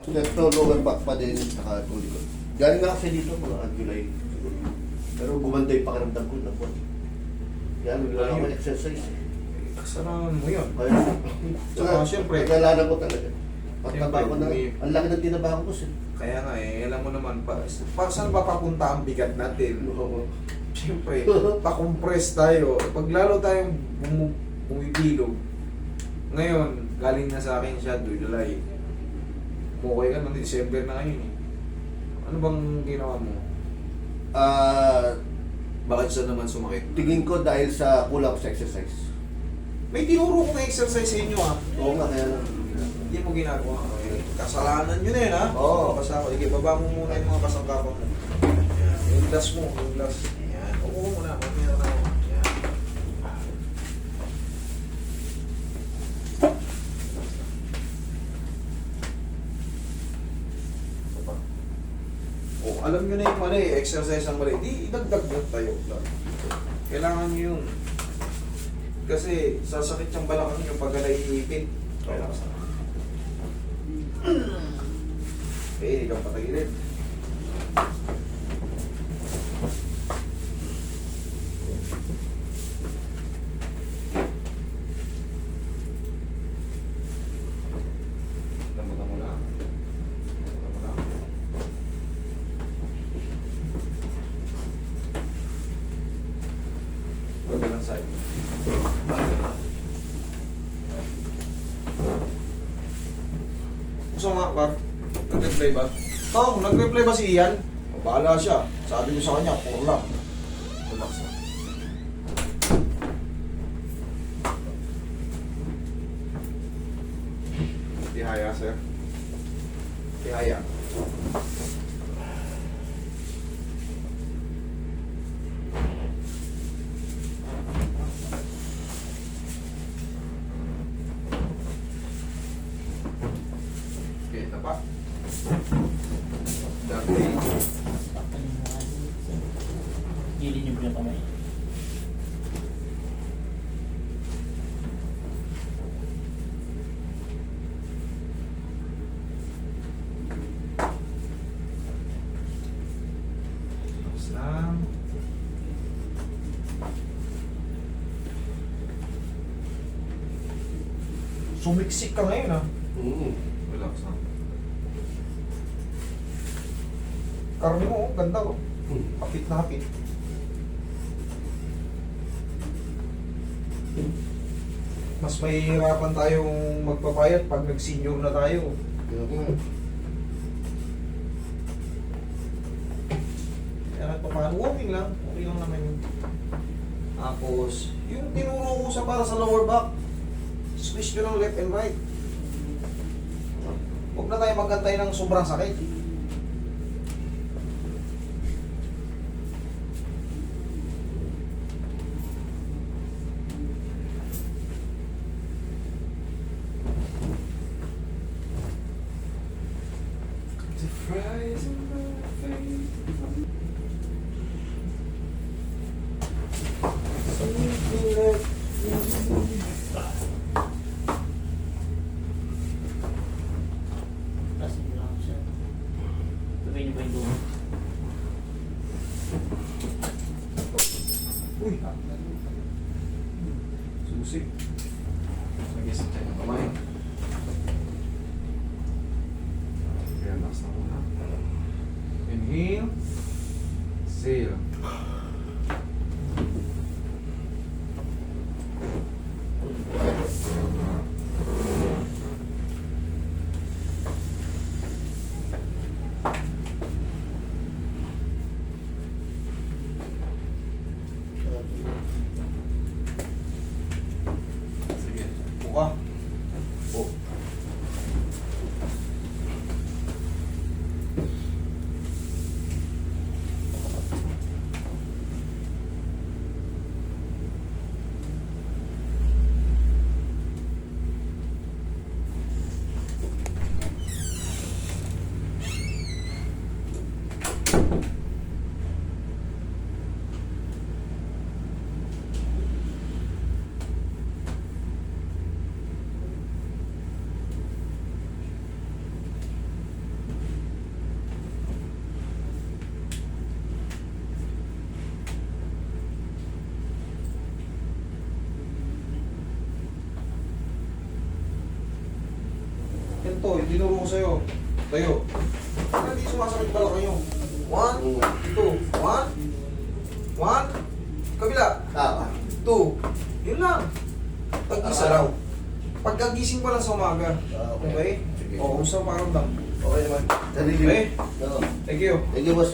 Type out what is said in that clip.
Left lower back pa din, saka itong likod. Galing nga kasi dito, mga July. Siguro. Pero gumanda yung pakiramdam ko na po. Yan, naglalaro ako ng exercise. Kasalanan mo yun. Kaya, Tsaka, syempre, naglalaro ko talaga. Pagtaba ko na, Siyempre, ang laki ng tinaba ko kasi. kaya nga alam mo naman, saan ba papunta ang bigat natin? Oo. Siyempre, pa-compress tayo. Pag lalo tayong bumibilog, ngayon, galing na sa akin siya, July. Mukhay ka ng December na ngayon eh. Ano bang ginawa mo? Bakit siya naman sumakit? Tingin ko dahil sa kulang ko sa exercise. May tinuro kong exercise sa inyo ah. Oo nga, kaya lang. Hindi mo ginagawa. Okay. Kasalanan nyo na yun ha? Oo. Basta ako. Sige, baba mo muna yung mga kasangkapan mo. Yan. Yung glass mo. Yung glass. Yan. Upo mo muna. Mamaya na ako. Yan. Ito pa. Oh, alam nyo na yung mali. Exercise ang mali. Di idagdag mo tayo. Kailangan nyo yun. Kasi sasakit yung balakang nyo pag naiipit. Relax na. Okay, ikaw patagilid. Lambutan mo lang. Lambutan mo lang. Kabilang side. Gusto nga, Bar? Nag-reply ba? Oo, nag-reply ba si Ian? O, bahala siya. Sabi ko sa kanya, puro lang. Relax na. Tihaya, sir. Tihaya. Okay, tapa. Dati. Gilid niyo yung kamay. Relax lang. Sumiksik ka ngayon ah. Relax lang. Karne mo, oh, ganda ko. Hapit na hapit. Mas mahihirapan tayong magpapayat pag nag-senior na tayo. Kaya ito pa, walking lang. Okay lang naman yun. Tapos, yung tinuro ko sa para sa lower back, squeeze nyo ng left and right. Huwag na tayo magantay ng sobrang sakit. The fries in my face. Something left. Tapos hindi lang siya. Sabihin niyo ba yung dumo? Uy! Susi. Nagising tayo ng kamay. Relax na muna. Inhale. Exhale. Sige. Buka. Oh. Ito, yung tinuro ko sa'yo. Tayo. Ano hindi sumasakit pala kayo? 1, 2, 1, 1, kabila, Ah, 2. Yun lang. Tag-isa Araw. lang. Pagkagising pa lang sa umaga. okay. Okay? Sige. O, kumusta ang pakiramdam? Okay naman. Sarili mo. Okay. Oo. Thank you. Thank you, boss.